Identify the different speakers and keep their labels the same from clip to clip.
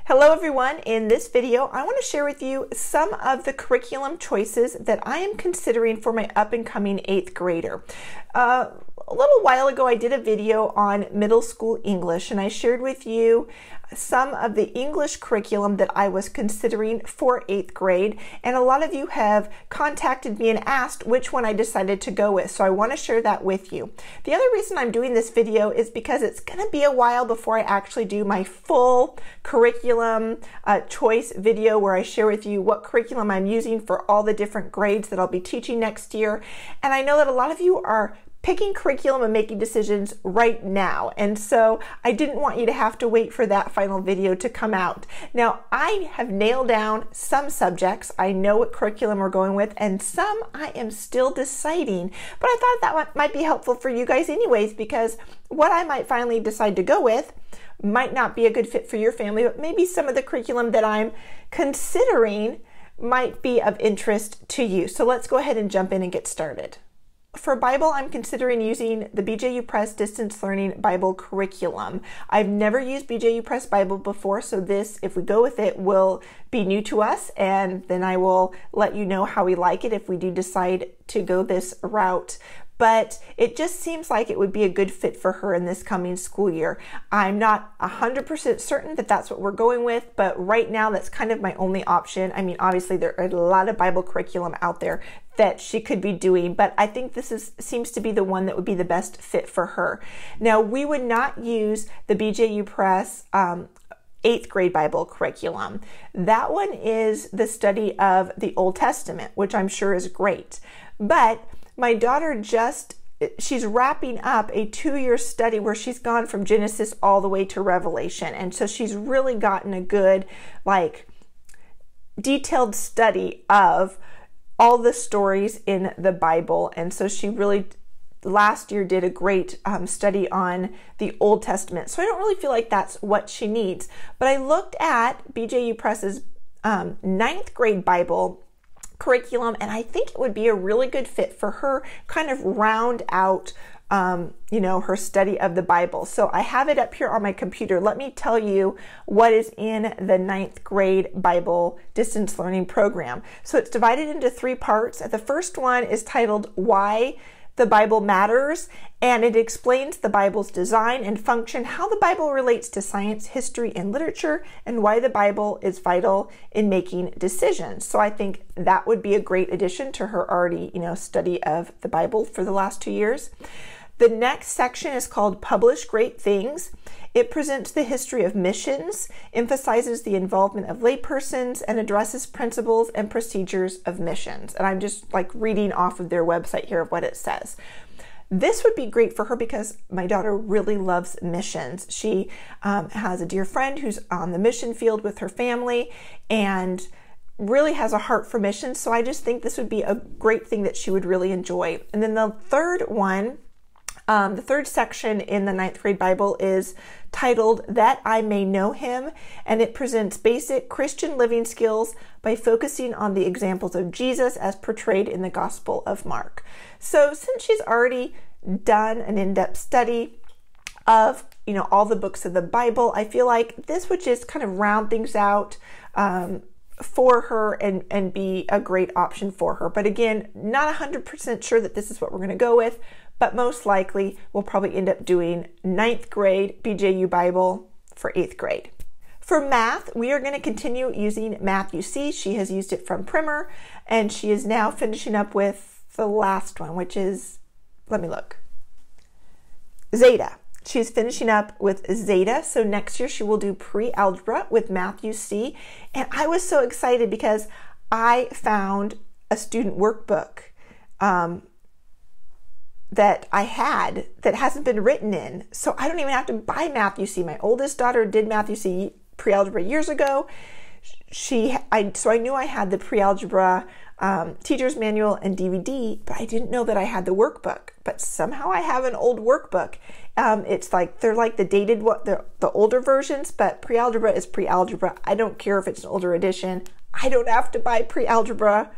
Speaker 1: Hello everyone. In this video, I want to share with you some of the curriculum choices that I am considering for my up and coming 8th grader. A little while ago, I did a video on middle school English, and I shared with you some of the English curriculum that I was considering for 8th grade, and a lot of you have contacted me and asked which one I decided to go with, so I want to share that with you. The other reason I'm doing this video is because it's going to be a while before I actually do my full curriculum choice video where I share with you what curriculum I'm using for all the different grades that I'll be teaching next year. And I know that a lot of you are picking curriculum and making decisions right now, and so I didn't want you to have to wait for that final video to come out. Now, I have nailed down some subjects. I know what curriculum we're going with, and some I am still deciding, but I thought that might be helpful for you guys anyways, because what I might finally decide to go with might not be a good fit for your family, but maybe some of the curriculum that I'm considering might be of interest to you. So let's go ahead and jump in and get started. For Bible, I'm considering using the BJU Press Distance Learning Bible Curriculum. I've never used BJU Press Bible before, so this, if we go with it, will be new to us, and then I will let you know how we like it if we do decide to go this route. But it just seems like it would be a good fit for her in this coming school year. I'm not 100% certain that that's what we're going with, but right now that's kind of my only option. I mean, obviously there are a lot of Bible curriculum out there that she could be doing, but I think this seems to be the one that would be the best fit for her. Now, we would not use the BJU Press 8th grade Bible curriculum. That one is the study of the Old Testament, which I'm sure is great. But my daughter she's wrapping up a 2-year study where she's gone from Genesis all the way to Revelation. And so she's really gotten a good, detailed study of all the stories in the Bible. And so she really, last year, did a great study on the Old Testament. So I don't really feel like that's what she needs. But I looked at BJU Press's 9th grade Bible curriculum, and I think it would be a really good fit for her, kind of round out her study of the Bible. So I have it up here on my computer. Let me tell you what is in the 9th grade Bible distance learning program. So it's divided into 3 parts. The first one is titled Why the Bible Matters, and it explains the Bible's design and function, how the Bible relates to science, history, and literature, and why the Bible is vital in making decisions. So I think that would be a great addition to her already, study of the Bible for the last 2 years. The next section is called Publish Great Things. It presents the history of missions, emphasizes the involvement of laypersons, and addresses principles and procedures of missions. And I'm just reading off of their website here of what it says. This would be great for her because my daughter really loves missions. She has a dear friend who's on the mission field with her family and really has a heart for missions. So I just think this would be a great thing that she would really enjoy. And then the third one, the third section in the 9th grade Bible is titled That I May Know Him, and it presents basic Christian living skills by focusing on the examples of Jesus as portrayed in the Gospel of Mark. So since she's already done an in-depth study of all the books of the Bible, I feel like this would just kind of round things out for her and be a great option for her. But again, not 100% sure that this is what we're going to go with, but most likely we'll probably end up doing 9th grade BJU Bible for 8th grade. For math, we are going to continue using Math UC. She has used it from primer, and she is now finishing up with the last one, which is, let me look, Zeta. She's finishing up with Zeta, so next year she will do pre-algebra with Math UC, and I was so excited because I found a student workbook that I had that hasn't been written in, so I don't even have to buy Math UC. My oldest daughter did Math UC pre-algebra years ago. So I knew I had the pre-algebra teacher's manual and DVD, but I didn't know that I had the workbook. But somehow I have an old workbook. It's they're like the dated the older versions, but pre-algebra is pre-algebra. I don't care if it's an older edition. I don't have to buy pre-algebra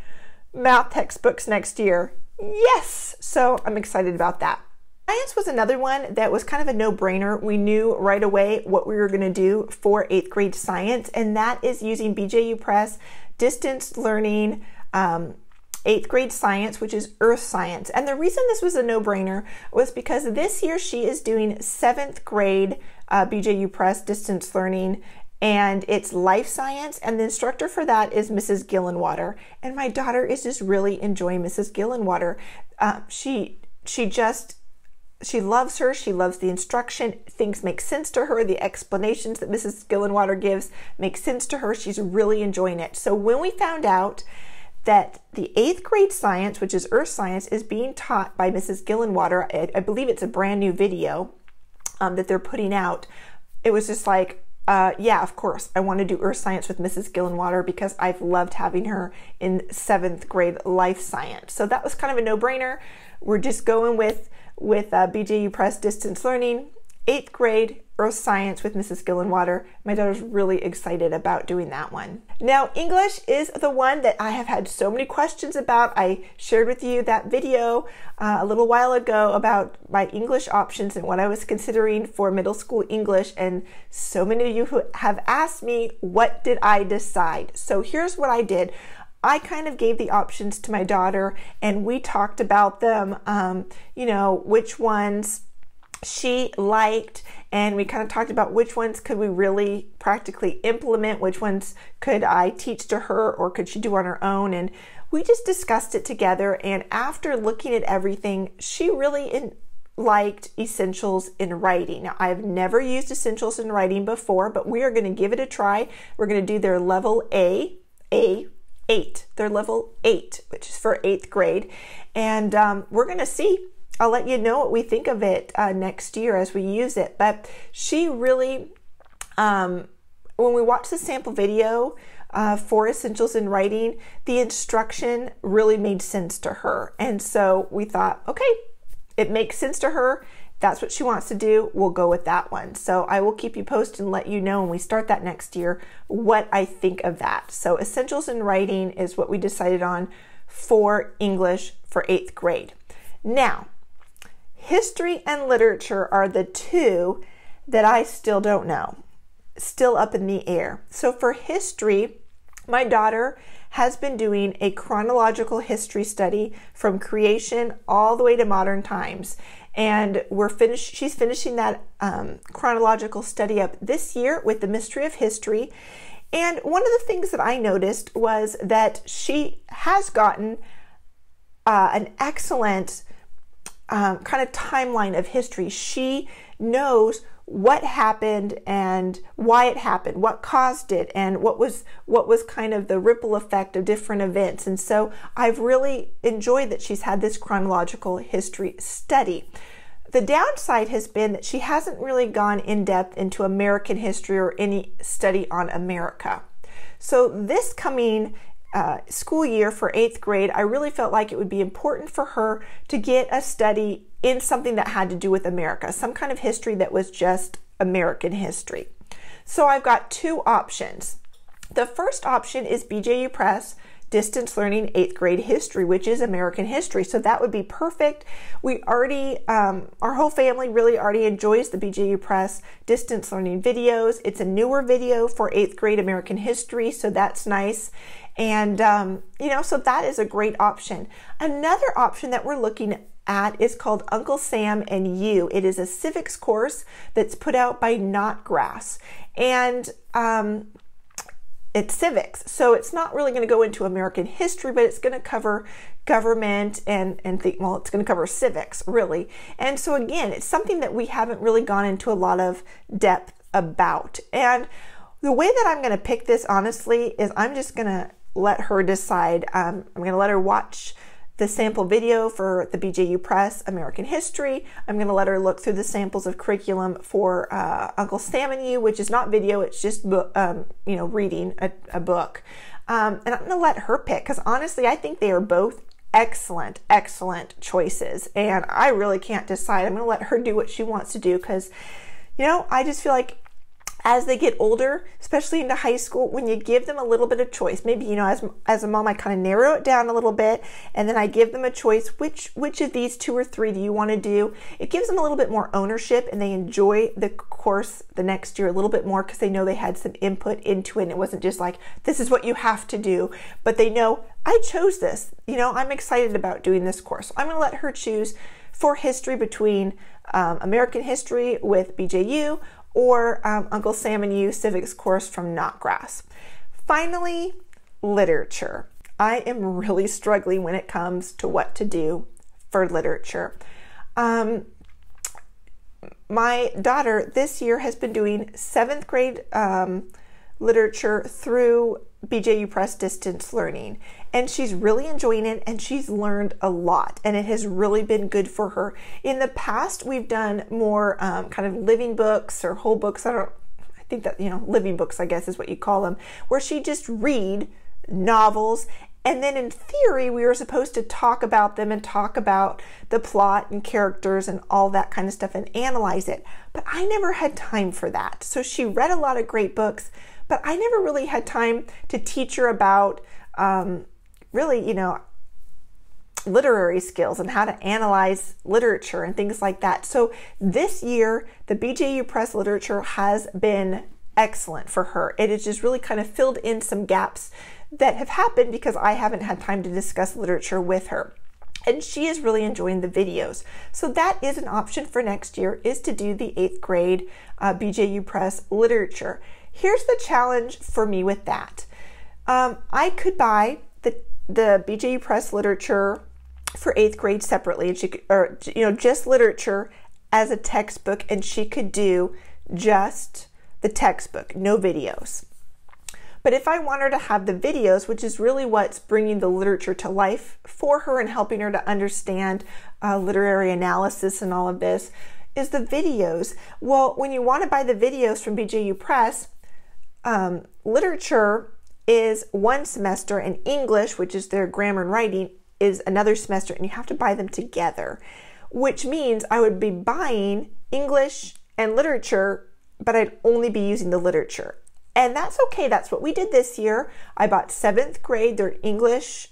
Speaker 1: math textbooks next year. Yes! So I'm excited about that. Science was another one that was kind of a no-brainer. We knew right away what we were going to do for 8th grade science, and that is using BJU Press Distance Learning 8th grade science, which is earth science. And the reason this was a no-brainer was because this year she is doing 7th grade BJU Press Distance Learning, and it's life science, and the instructor for that is Mrs. Gillenwater. And my daughter is just really enjoying Mrs. Gillenwater. She loves her. She loves the instruction. Things make sense to her. The explanations that Mrs. Gillenwater gives make sense to her. She's really enjoying it. So when we found out that the 8th grade science, which is earth science, is being taught by Mrs. Gillenwater, I believe it's a brand new video that they're putting out, it was just like, yeah, of course, I want to do earth science with Mrs. Gillenwater because I've loved having her in 7th grade life science. So that was kind of a no-brainer. We're just going with BJU Press Distance Learning, 8th grade earth science with Mrs. Gillenwater. My daughter's really excited about doing that one. Now, English is the one that I have had so many questions about. I shared with you that video a little while ago about my English options and what I was considering for middle school English, and so many of you who have asked me, what did I decide? So here's what I did. I kind of gave the options to my daughter, and we talked about them, you know, which ones she liked, and we kind of talked about which ones could we really practically implement, which ones could I teach to her or could she do on her own, and we just discussed it together. And after looking at everything, she really liked essentials in writing. Now, I've never used essentials in writing before, but we are going to give it a try. We're going to do their level A8, their level 8, which is for 8th grade, and we're going to see. I'll let you know what we think of it next year as we use it. But she really, when we watched the sample video for Essentials in Writing, the instruction really made sense to her. And so we thought, okay, it makes sense to her. That's what she wants to do. We'll go with that one. So I will keep you posted and let you know when we start that next year what I think of that. So Essentials in Writing is what we decided on for English for 8th grade. Now, history and literature are the two that I still don't know, still up in the air. So for history, my daughter has been doing a chronological history study from creation all the way to modern times. And she's finishing that chronological study up this year with the Mystery of History. And one of the things that I noticed was that she has gotten an excellent kind of timeline of history. She knows what happened and why it happened, what caused it, and what was kind of the ripple effect of different events. And so I've really enjoyed that she's had this chronological history study. The downside has been that she hasn't really gone in depth into American history or any study on America. So this coming school year for 8th grade, I really felt like it would be important for her to get a study in something that had to do with America, some kind of history that was just American history. So I've got two options. The first option is BJU Press Distance Learning 8th grade history, which is American history. So that would be perfect. We already, our whole family really already enjoys the BJU Press Distance Learning videos. It's a newer video for 8th grade American history, so that's nice. And, you know, so that is a great option. Another option that we're looking at is called Uncle Sam and You. It is a civics course that's put out by Knotgrass. And it's civics, so it's not really going to go into American history, but it's going to cover government and well, it's going to cover civics, really. And so again, it's something that we haven't really gone into a lot of depth about. And the way that I'm going to pick this, honestly, is I'm just going to let her decide. I'm going to let her watch the sample video for the BJU Press American History. I'm going to let her look through the samples of curriculum for Uncle Sam and You, which is not video, it's just you know, reading a book. And I'm going to let her pick, because honestly, I think they are both excellent choices, and I really can't decide. I'm going to let her do what she wants to do, because, you know, I just feel like as they get older, especially into high school, when you give them a little bit of choice, maybe, you know, as a mom, I kind of narrow it down a little bit, and then I give them a choice, which of these 2 or 3 do you want to do? It gives them a little bit more ownership, and they enjoy the course the next year a little bit more because they know they had some input into it, and it wasn't just like, this is what you have to do, but they know, I chose this, you know, I'm excited about doing this course. I'm going to let her choose for history between American history with BJU or Uncle Sam and You civics course from Knotgrass. Finally, literature. I am really struggling when it comes to what to do for literature. My daughter this year has been doing 7th grade literature through BJU Press Distance Learning, and she's really enjoying it, and she's learned a lot, and it has really been good for her. In the past, we've done more kind of living books or whole books. I think that, you know, living books, I guess is what you call them, where she just read novels, and then in theory, we were supposed to talk about them and talk about the plot and characters and all that kind of stuff and analyze it. But I never had time for that. So she read a lot of great books, but I never really had time to teach her about really, you know, literary skills and how to analyze literature and things like that. So this year, the BJU Press literature has been excellent for her. It has just really kind of filled in some gaps that have happened because I haven't had time to discuss literature with her. And she is really enjoying the videos. So that is an option for next year, is to do the 8th grade BJU Press literature. Here's the challenge for me with that. I could buy the BJU Press literature for 8th grade separately, and she could, or, you know, just literature as a textbook, and she could do just the textbook, no videos. But if I want her to have the videos, which is really what's bringing the literature to life for her and helping her to understand literary analysis and all of this, is the videos. Well, when you want to buy the videos from BJU Press, literature is 1 semester, and English, which is their grammar and writing, is another semester, and you have to buy them together, which means I would be buying English and literature, but I'd only be using the literature. And that's okay. That's what we did this year. I bought 7th grade, their English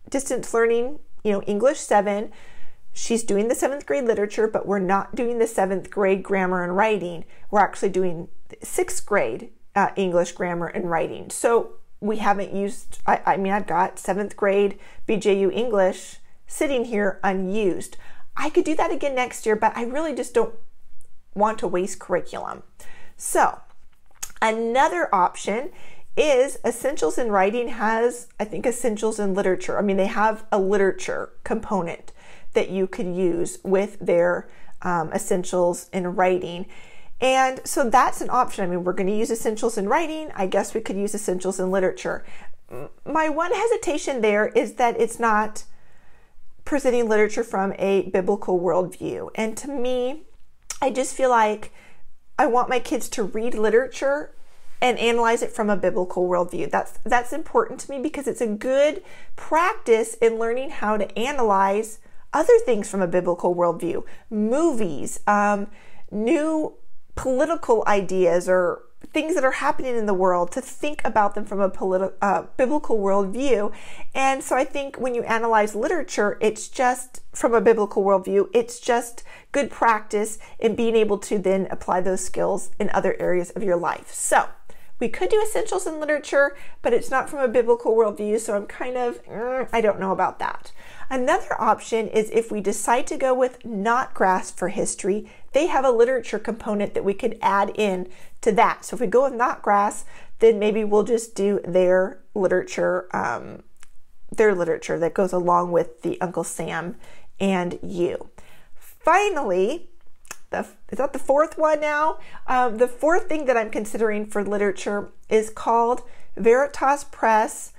Speaker 1: distance learning, you know, English 7. She's doing the 7th grade literature, but we're not doing the 7th grade grammar and writing. We're actually doing 6th grade English grammar and writing. So we haven't used, I mean, I've got 7th grade BJU English sitting here unused. I could do that again next year, but I really just don't want to waste curriculum. So another option is Essentials in Writing has, I think, Essentials in Literature. I mean, they have a literature component that you could use with their Essentials in Writing. And so that's an option. I mean, we're going to use Essentials in Writing. I guess we could use Essentials in Literature. My one hesitation there is that it's not presenting literature from a biblical worldview. And to me, I just feel like I want my kids to read literature and analyze it from a biblical worldview. That's important to me because it's a good practice in learning how to analyze other things from a biblical worldview. Movies, new political ideas, or things that are happening in the world, to think about them from a biblical worldview. And so I think when you analyze literature, it's just from a biblical worldview, it's just good practice in being able to then apply those skills in other areas of your life. So we could do Essentials in Literature, but it's not from a biblical worldview, so I'm kind of, I don't know about that. Another option is if we decide to go with Knotgrass for history, they have a literature component that we could add in to that. So if we go with Knotgrass, then maybe we'll just do their literature that goes along with the Uncle Sam and You. Finally, is that the 4th one now? The 4th thing that I'm considering for literature is called Veritas Press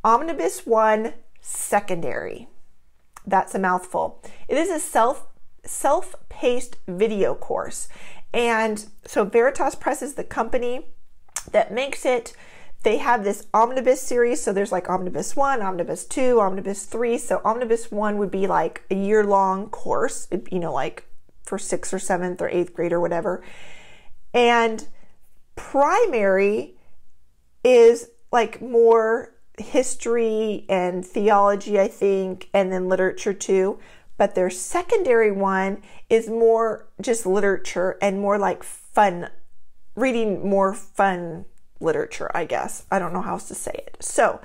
Speaker 1: Omnibus 1 Secondary. That's a mouthful. It is a self-paced video course. And so Veritas Press is the company that makes it. They have this Omnibus series. So there's like Omnibus 1, Omnibus 2, Omnibus 3. So Omnibus 1 would be like a year-long course, you know, like for 6th or 7th or 8th grade or whatever. And primary is like more history and theology, I think, and then literature too. But their secondary one is more just literature and more like fun, reading more fun literature, I guess. I don't know how else to say it. So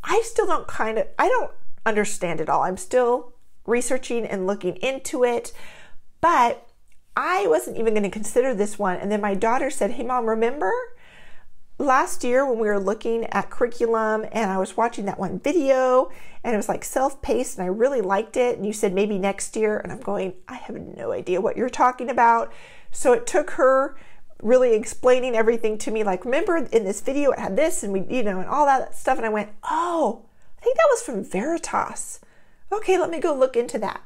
Speaker 1: I still don't I don't understand it all. I'm still researching and looking into it, but I wasn't even going to consider this one. And then my daughter said, "Hey Mom, remember last year when we were looking at curriculum and I was watching that one video and it was like self-paced and I really liked it, and you said maybe next year," and I'm going, I have no idea what you're talking about. So it took her really explaining everything to me, like, remember in this video it had this and we, and all that stuff. And I went, oh, I think that was from Veritas. Okay, let me go look into that.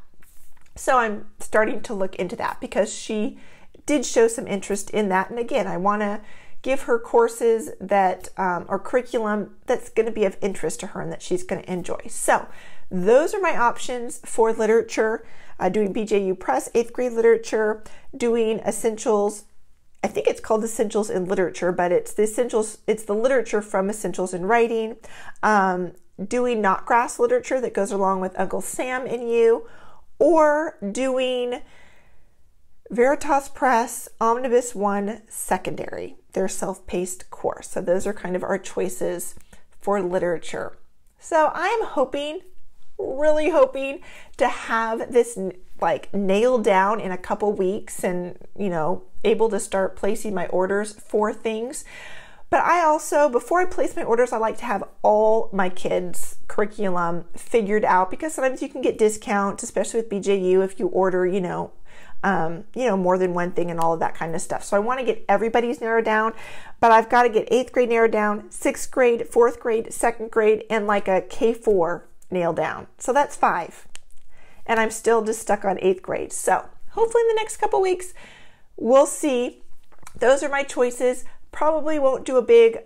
Speaker 1: So I'm starting to look into that because she did show some interest in that. And again, I want to give her courses that or curriculum that's going to be of interest to her and that she's going to enjoy. So those are my options for literature, doing BJU Press 8th grade literature, doing essentials. I think it's called Essentials in Literature, but it's the essentials. It's the literature from Essentials in Writing. Doing Knotgrass literature that goes along with Uncle Sam and You, or doing Veritas Press Omnibus 1 Secondary, their self-paced course. So those are kind of our choices for literature. So I'm hoping, really hoping to have this like nailed down in a couple weeks and, able to start placing my orders for things. But I also, before I place my orders, I like to have all my kids' curriculum figured out, because sometimes you can get discounts, especially with BJU, if you order, more than one thing and all of that kind of stuff. So I want to get everybody's narrowed down, but I've got to get 8th grade narrowed down, 6th grade, 4th grade, 2nd grade, and like a K4 nailed down. So that's 5. And I'm still just stuck on 8th grade. So hopefully in the next couple weeks, we'll see. Those are my choices. Probably won't do a big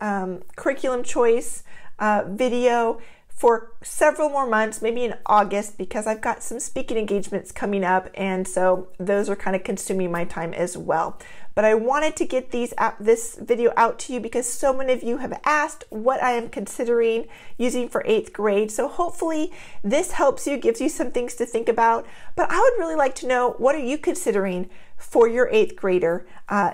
Speaker 1: curriculum choice video for several more months, maybe in August, because I've got some speaking engagements coming up, and so those are kind of consuming my time as well. But I wanted to get this video out to you because so many of you have asked what I am considering using for 8th grade. So hopefully this helps you, gives you some things to think about. But I would really like to know, what are you considering for your 8th grader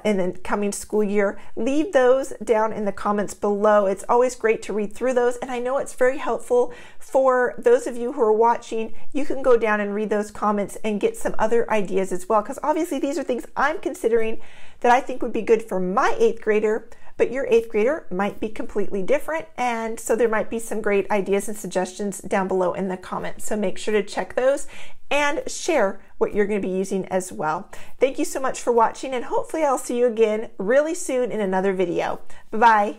Speaker 1: in the coming school year? Leave those down in the comments below. It's always great to read through those, and I know it's very helpful for those of you who are watching. You can go down and read those comments and get some other ideas as well, because obviously these are things I'm considering that I think would be good for my 8th grader, but your 8th grader might be completely different, and so there might be some great ideas and suggestions down below in the comments. So make sure to check those and share what you're going to be using as well. Thank you so much for watching, and hopefully I'll see you again really soon in another video. Bye-bye.